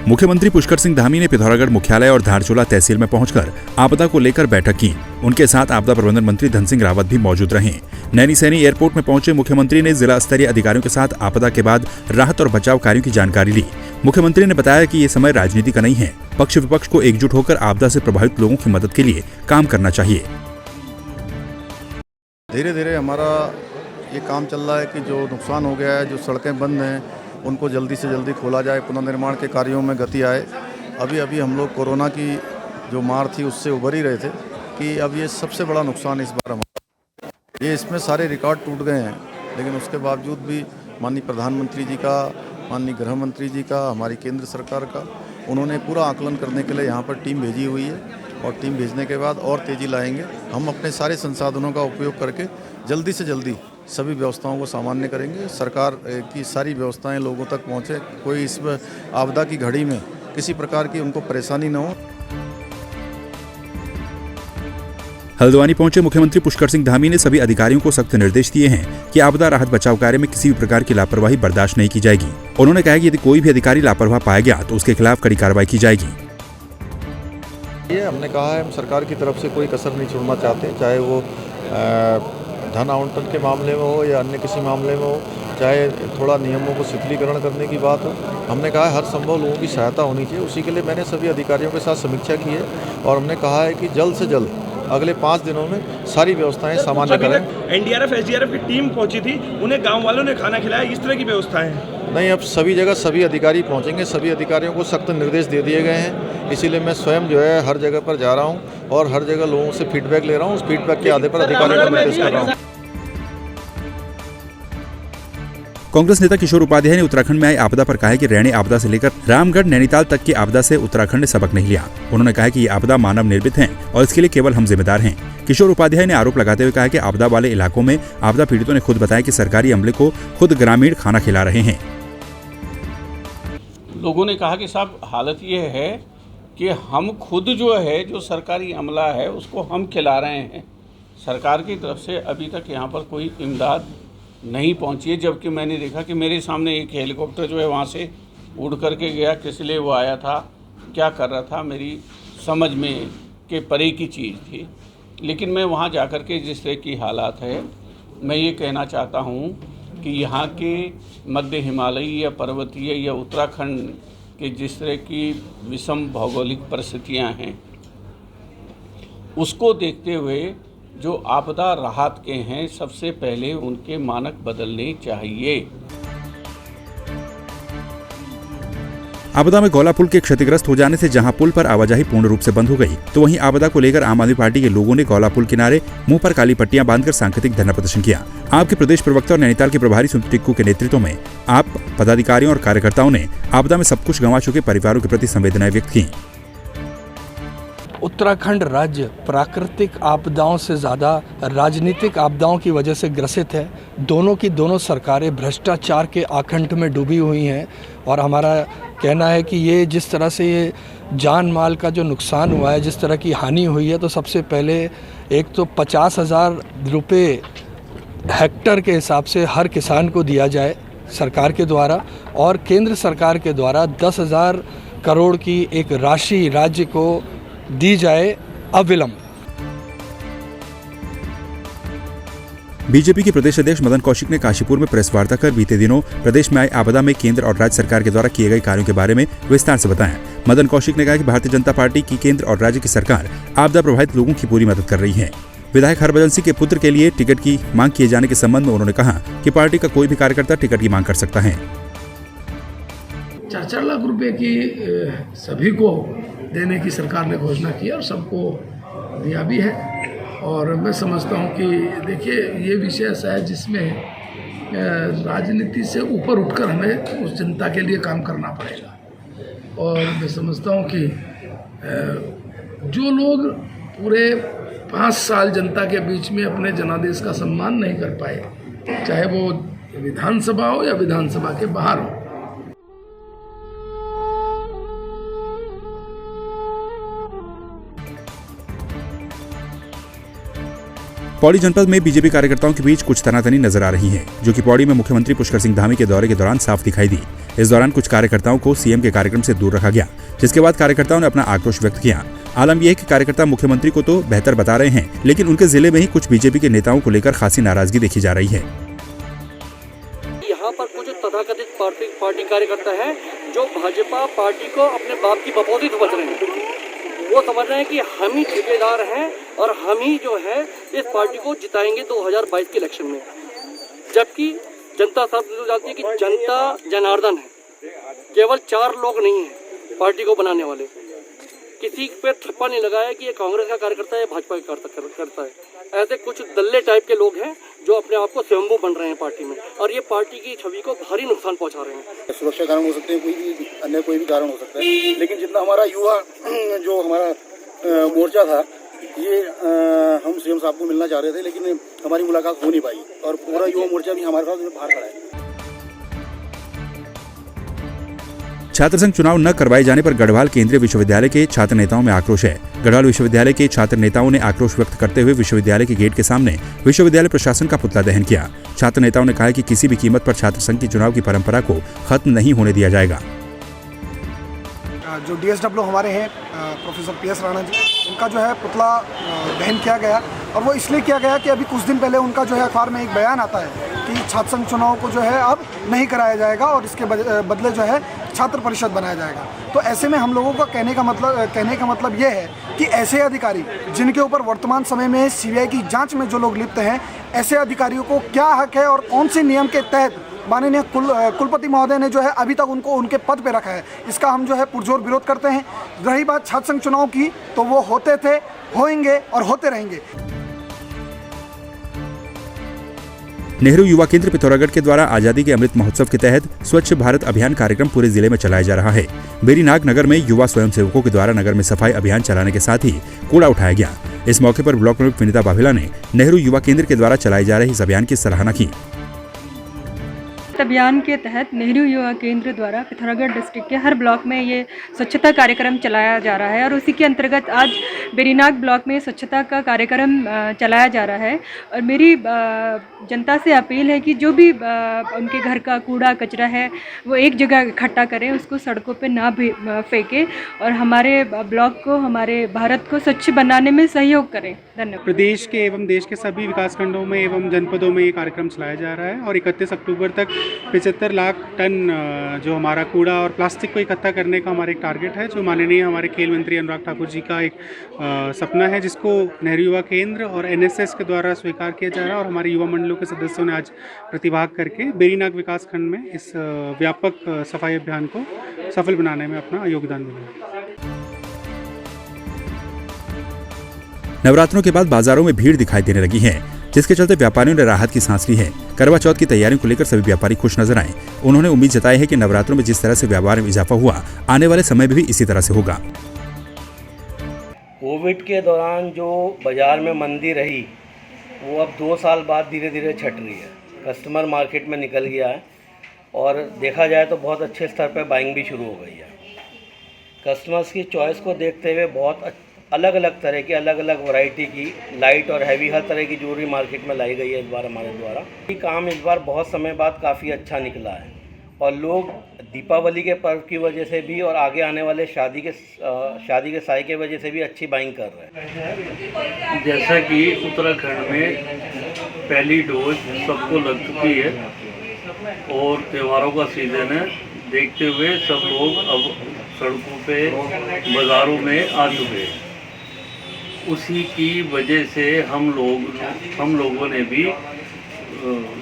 मुख्यमंत्री पुष्कर सिंह धामी ने पिथौरागढ़ मुख्यालय और धारचूला तहसील में पहुंचकर आपदा को लेकर बैठक की। उनके साथ आपदा प्रबंधन मंत्री धन सिंह रावत भी मौजूद रहे। नैनीसैनी एयरपोर्ट में पहुंचे मुख्यमंत्री ने जिला स्तरीय अधिकारियों के साथ आपदा के बाद राहत और बचाव कार्यों की जानकारी ली। मुख्यमंत्री ने बताया कि ये समय राजनीति का नहीं है, पक्ष विपक्ष को एकजुट होकर आपदा से प्रभावित लोगों की मदद के लिए काम करना चाहिए। धीरे धीरे हमारा ये काम चल रहा है कि जो नुकसान हो गया है, जो सड़कें बंद हैं, उनको जल्दी से जल्दी खोला जाए, पुनर्निर्माण के कार्यों में गति आए। अभी हम लोग कोरोना की जो मार थी उससे उबर ही रहे थे कि अब ये सबसे बड़ा नुकसान इस बार हमारा, ये इसमें सारे रिकॉर्ड टूट गए हैं। लेकिन उसके बावजूद भी माननीय प्रधानमंत्री जी का, माननीय गृह मंत्री जी का, हमारी केंद्र सरकार का, उन्होंने पूरा आकलन करने के लिए यहाँ पर टीम भेजी हुई है और टीम भेजने के बाद और तेज़ी लाएंगे। हम अपने सारे संसाधनों का उपयोग करके जल्दी से जल्दी सभी व्यवस्थाओं को सामान्य करेंगे। सरकार की सारी व्यवस्थाएं लोगों तक पहुंचे, कोई इस आपदा की घड़ी में किसी प्रकार की उनको परेशानी न हो। हल्द्वानी पहुंचे मुख्यमंत्री पुष्कर सिंह धामी ने सभी अधिकारियों को सख्त निर्देश दिए हैं कि आपदा राहत बचाव कार्य में किसी भी प्रकार की लापरवाही बर्दाश्त नहीं की जाएगी। उन्होंने कहा कि यदि कोई भी अधिकारी लापरवाह पाया गया तो उसके खिलाफ कड़ी कार्रवाई की जाएगी। ये हमने कहा है, हम सरकार की तरफ से कोई कसर नहीं छोड़ना चाहते, चाहे वो धन आवंटन के मामले में हो या अन्य किसी मामले में हो, चाहे थोड़ा नियमों को शिथिलीकरण करने की बात हो। हमने कहा है हर संभव लोगों की सहायता होनी चाहिए। उसी के लिए मैंने सभी अधिकारियों के साथ समीक्षा की है और हमने कहा है कि जल्द से जल्द अगले 5 दिनों में सारी व्यवस्थाएं सामान्य करें। एनडीआरएफ एसडीआरएफ की टीम पहुंची थी, उन्हें गाँव वालों ने खाना खिलाया, इस तरह की व्यवस्थाएं हैं? नहीं, अब सभी जगह सभी अधिकारी पहुंचेंगे, सभी अधिकारियों को सख्त निर्देश दे दिए गए हैं। इसीलिए मैं स्वयं जो है हर जगह पर जा रहा हूं और हर जगह लोगों से फीडबैक ले रहा हूं। उस फीडबैक के आधार पर अधिकारियों को निर्देश कर रहा हूं। कांग्रेस नेता किशोर उपाध्याय ने उत्तराखंड में आई आपदा पर कहा है कि रैणी आपदा से लेकर रामगढ़ नैनीताल तक की आपदा से उत्तराखंड ने सबक नहीं लिया। उन्होंने कहा कि ये आपदा मानव निर्मित है और इसके लिए केवल हम जिम्मेदार हैं। किशोर उपाध्याय ने आरोप लगाते हुए कहा कि आपदा वाले इलाकों में आपदा पीड़ितों ने खुद बताया कि सरकारी अमले को खुद ग्रामीण खाना खिला रहे हैं। लोगों ने कहा कि साहब हालत ये है कि हम खुद जो सरकारी अमला है उसको हम खिला रहे हैं। सरकार की तरफ से अभी तक यहाँ पर कोई इमदाद नहीं पहुँची है, जबकि मैंने देखा कि मेरे सामने एक हेलीकॉप्टर जो है वहाँ से उड़ करके गया। किस लिए वो आया था, क्या कर रहा था, मेरी समझ में के परे की चीज़ थी। लेकिन मैं वहाँ जाकर के जिस तरह की हालात है, मैं ये कहना चाहता हूँ कि यहाँ के मध्य हिमालयी या पर्वतीय या उत्तराखंड के जिस तरह की विषम भौगोलिक परिस्थितियाँ हैं, उसको देखते हुए जो आपदा राहत के हैं, सबसे पहले उनके मानक बदलने चाहिए। आपदा में गौला पुल के क्षतिग्रस्त हो जाने से जहां पुल पर आवाजाही पूर्ण रूप से बंद हो गई, तो वहीं आपदा को लेकर आम आदमी पार्टी के लोगों ने गौला पुल किनारे मुंह पर काली पट्टियां बांधकर सांकेतिक धरना प्रदर्शन किया। आपके प्रदेश प्रवक्ता और नैनीताल के प्रभारी सुमित टिक्कू के नेतृत्व में आप पदाधिकारियों और कार्यकर्ताओं ने आपदा में सब कुछ गंवा चुके परिवारों के प्रति संवेदनाएं व्यक्त की। उत्तराखंड राज्य प्राकृतिक आपदाओं से ज़्यादा राजनीतिक आपदाओं की वजह से ग्रसित है। दोनों की दोनों सरकारें भ्रष्टाचार के आकंठ में डूबी हुई हैं और हमारा कहना है कि ये जिस तरह से ये जान माल का जो नुकसान हुआ है, जिस तरह की हानि हुई है, तो सबसे पहले एक तो 50,000 रुपये हेक्टर के हिसाब से हर किसान को दिया जाए सरकार के द्वारा, और केंद्र सरकार के द्वारा 10,000 करोड़ की एक राशि राज्य को दी जाए अविलंब। बीजेपी के प्रदेश अध्यक्ष मदन कौशिक ने काशीपुर में प्रेस वार्ता कर बीते दिनों प्रदेश में आई आपदा में केंद्र और राज्य सरकार के द्वारा किए गए कार्यों के बारे में विस्तार से बताया। मदन कौशिक ने कहा कि भारतीय जनता पार्टी की केंद्र और राज्य की सरकार आपदा प्रभावित लोगों की पूरी मदद कर रही है। विधायक हरभजन सिंह के पुत्र के लिए टिकट की मांग किए जाने के संबंध में उन्होंने कहा कि पार्टी का कोई भी कार्यकर्ता टिकट की मांग कर सकता है। 4 लाख रुपए की सभी को देने की सरकार ने घोषणा की और सबको दिया भी है। और मैं समझता हूं कि देखिए, ये विषय ऐसा है जिसमें राजनीति से ऊपर उठकर हमें उस जनता के लिए काम करना पड़ेगा। और मैं समझता हूं कि जो लोग पूरे 5 साल जनता के बीच में अपने जनादेश का सम्मान नहीं कर पाए, चाहे वो विधानसभा हो या विधानसभा के बाहर हो, पौड़ी जनपद में बीजेपी कार्यकर्ताओं के बीच कुछ तनातनी नजर आ रही है, जो कि पौड़ी में मुख्यमंत्री पुष्कर सिंह धामी के दौरे के दौरान साफ दिखाई दी। इस दौरान कुछ कार्यकर्ताओं को सीएम के कार्यक्रम से दूर रखा गया, जिसके बाद कार्यकर्ताओं ने अपना आक्रोश व्यक्त किया। आलम यह है कि कार्यकर्ता मुख्यमंत्री को तो बेहतर बता रहे हैं, लेकिन उनके जिले में ही कुछ बीजेपी के नेताओं को लेकर खासी नाराजगी देखी जा रही है। यहाँ पर कुछ तथाकथित पार्टी कार्यकर्ता हैं जो भाजपा पार्टी को अपने बाप की बपौती समझ रहे हैं। वो समझ रहे हैं कि हम ही ठेकेदार हैं और हम ही जो है इस पार्टी को जिताएंगे 2022 के इलेक्शन में, जबकि जनता सब जानती है कि जनता जनार्दन है। केवल 4 लोग नहीं हैं पार्टी को बनाने वाले। किसी पे ठप्पा नहीं लगाया कि ये कांग्रेस का कार्यकर्ता है, भाजपा का कार्यकर्ता है। ऐसे कुछ दल्ले टाइप के लोग हैं जो अपने आप को स्वयंभू बन रहे हैं पार्टी में, और ये पार्टी की छवि को भारी नुकसान पहुंचा रहे हैं। सुरक्षा कारण हो सकते हैं, कोई भी कारण हो सकता है, लेकिन जितना हमारा युवा जो हमारा मोर्चा था, ये हम सीएम साहब को मिलना चाह रहे थे, लेकिन हमारी मुलाकात हो नहीं पाई और पूरा युवा मोर्चा भी हमारे साथ बाहर खड़ा है। छात्र संघ चुनाव न करवाए जाने पर गढ़वाल केंद्रीय विश्वविद्यालय के छात्र नेताओं में आक्रोश है। गढ़वाल विश्वविद्यालय के छात्र नेताओं ने आक्रोश व्यक्त करते हुए विश्वविद्यालय के गेट के सामने विश्वविद्यालय प्रशासन का पुतला दहन किया। छात्र नेताओं ने कहा कि किसी भी कीमत पर छात्र संघ की चुनाव की परंपरा को खत्म नहीं होने दिया जाएगा। जो डीएसडब्ल्यू हमारे हैं प्रोफेसर पीएस राणा जी, उनका जो है पुतला दहन किया गया, और वो इसलिए किया गया कि अभी कुछ दिन पहले उनका जो है अखबार में एक बयान आता है कि छात्र संघ चुनाव को जो है अब नहीं कराया जाएगा और इसके बदले जो है छात्र परिषद बनाया जाएगा। तो ऐसे में हम लोगों का कहने का मतलब ये है कि ऐसे अधिकारी जिनके ऊपर वर्तमान समय में सीबीआई की जांच में जो लोग लिप्त हैं, ऐसे अधिकारियों को क्या हक है और कौन से नियम के तहत माननीय कुलपति महोदय ने जो है अभी तक उनको उनके पद पे रखा है, इसका हम जो है पुरजोर विरोध करते हैं। रही बात छात्र संघ चुनाव की, तो वो होते थे, होंगे और होते रहेंगे। नेहरू युवा केंद्र पिथौरागढ़ के द्वारा आजादी के अमृत महोत्सव के तहत स्वच्छ भारत अभियान कार्यक्रम पूरे जिले में चलाया जा रहा है। बेरीनाग नगर में युवा स्वयंसेवकों के द्वारा नगर में सफाई अभियान चलाने के साथ ही कूड़ा उठाया गया। इस मौके पर ब्लॉक प्रमुख विनीता बाभिला ने नेहरू युवा केंद्र के द्वारा चलाए जा रहे इस अभियान की सराहना की। अभियान के तहत नेहरू युवा केंद्र द्वारा पिथौरागढ़ डिस्ट्रिक्ट के हर ब्लॉक में ये स्वच्छता कार्यक्रम चलाया जा रहा है, और उसी के अंतर्गत आज बेरीनाग ब्लॉक में स्वच्छता का कार्यक्रम चलाया जा रहा है। और मेरी जनता से अपील है कि जो भी उनके घर का कूड़ा कचरा है वो एक जगह इकट्ठा करें, उसको सड़कों पे ना फेंकें और हमारे ब्लॉक को, हमारे भारत को स्वच्छ बनाने में सहयोग करें। धन्यवाद। प्रदेश के एवं देश के सभी विकासखंडों में एवं जनपदों में ये कार्यक्रम चलाया जा रहा है, और 31 अक्टूबर तक 75 लाख टन जो हमारा कूड़ा और प्लास्टिक को इकट्ठा करने का हमारा एक टारगेट है, जो माननीय हमारे खेल मंत्री अनुराग ठाकुर जी का एक सपना है, जिसको नेहरू युवा केंद्र और एनएसएस के द्वारा स्वीकार किया जा रहा है। और हमारे युवा मंडलों के सदस्यों ने आज प्रतिभाग करके बेरीनाग विकासखंड में इस व्यापक सफाई अभियान को सफल बनाने में अपना योगदान दिया। नवरात्रों के बाद बाजारों में भीड़ दिखाई देने लगी है, जिसके चलते व्यापारियों ने राहत की सांस ली है। करवा चौथ की तैयारियों को लेकर सभी व्यापारी खुश नजर आए। उन्होंने उम्मीद जताई है कि नवरात्रों में जिस तरह से व्यापार में इजाफा हुआ, आने वाले समय में भी इसी तरह से होगा। कोविड के दौरान जो बाजार में मंदी रही, वो अब 2 साल बाद धीरे धीरे छट रही है। कस्टमर मार्केट में निकल गया है, और देखा जाए तो बहुत अच्छे स्तर पर बाइंग भी शुरू हो गई है। कस्टमर्स की चॉइस को देखते हुए बहुत अलग अलग तरह की, अलग अलग वैरायटी की लाइट और हैवी हर तरह की ज्वेलरी मार्केट में लाई गई है इस बार हमारे द्वारा। ये काम इस बार बहुत समय बाद काफ़ी अच्छा निकला है, और लोग दीपावली के पर्व की वजह से भी और आगे आने वाले शादी के साय के वजह से भी अच्छी बाइंग कर रहे हैं। जैसा कि उत्तराखंड में पहली डोज सबको लग चुकी है और त्योहारों का सीज़न है, देखते हुए सब लोग अब सड़कों पे, बाज़ारों में आ चुके हैं। उसी की वजह से हम लोगों ने भी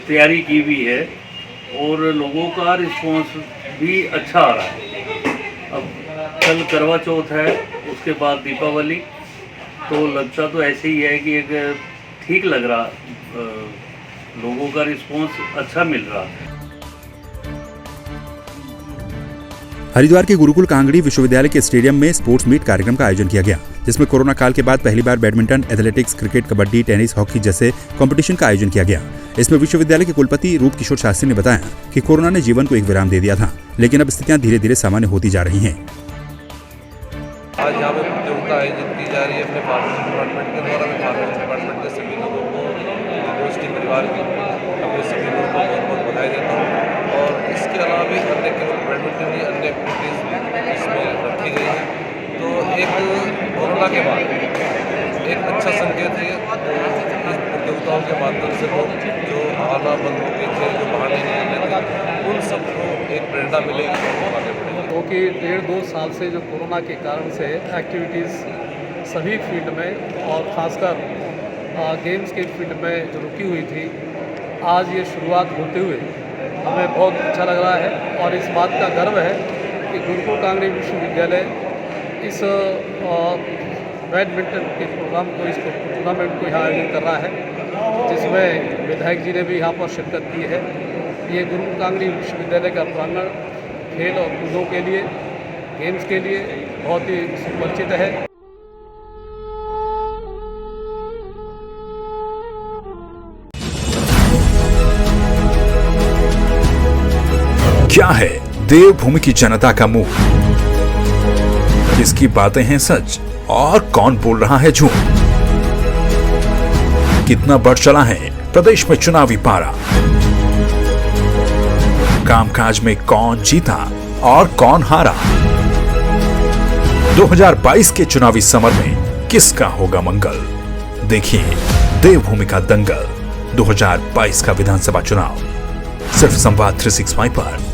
तैयारी की भी है, और लोगों का रिस्पांस भी अच्छा आ रहा है। अब कल करवा चौथ है, उसके बाद दीपावली, तो लगता तो ऐसे ही है कि एक ठीक लग रहा, लोगों का रिस्पांस अच्छा मिल रहा है। हरिद्वार के गुरुकुल कांगड़ी विश्वविद्यालय के स्टेडियम में स्पोर्ट्स मीट कार्यक्रम का आयोजन किया गया, जिसमें कोरोना काल के बाद पहली बार badminton, athletics, cricket, kabaddi, tennis, hockey जैसे कंपटीशन का आयोजन किया गया। इसमें विश्वविद्यालय के कुलपति रूप किशोर शास्त्री ने बताया कि कोरोना ने जीवन को एक विराम दे दिया था, लेकिन अब स्थितियां धीरे धीरे सामान्य होती जा रही हैं। आज यहाँ पे प्रतियोगिता आयोजित की जा रही है अपने फार्मेसी डिपार्टमेंट के द्वारा। मैं फार्मेसी डिपार्टमेंट के सभी लोगों को, यूनिवर्सिटी परिवार की अपने सभी लोगों को बहुत बहुत बधाई देता हूँ। और इसके अलावा भी अन्य केवल अन्य एक्टिविटीज़ भी इसमें रखी गई हैं। तो एक कोरोना के बाद एक अच्छा संकेत है। तो इस प्रतियोगिताओं के माध्यम से लोग जो आना बंद हो गए थे, जो बाहर नहीं निकल रहे थे, उन सबको एक प्रेरणा मिलेगी और आगे बढ़ेगी। क्योंकि 1.5-2 साल से जो कोरोना के कारण से एक्टिविटीज़ सभी फील्ड में और ख़ासकर गेम्स के फील्ड में जो रुकी हुई थी, आज ये शुरुआत होते हुए हमें बहुत अच्छा लग रहा है और इस बात का गर्व है कि गुरुकुल कांगड़ी विश्वविद्यालय इस बैडमिंटन के प्रोग्राम को, इस टूर्नामेंट को यहाँ आयोजित कर रहा है, जिसमें विधायक जी ने भी यहाँ पर शिरकत की है। ये गुरुकुल कांगड़ी विश्वविद्यालय का प्रांगण खेल और कूदों के लिए, गेम्स के लिए बहुत ही सुपरिचित है। क्या है देवभूमि की जनता का मुंह? किसकी बातें हैं सच और कौन बोल रहा है झूठ? कितना बढ़ चला है प्रदेश में चुनावी पारा? कामकाज में कौन जीता और कौन हारा? 2022 के चुनावी समर में किसका होगा मंगल? देखिए देवभूमि का दंगल 2022 का विधानसभा चुनाव सिर्फ संवाद 365 पर।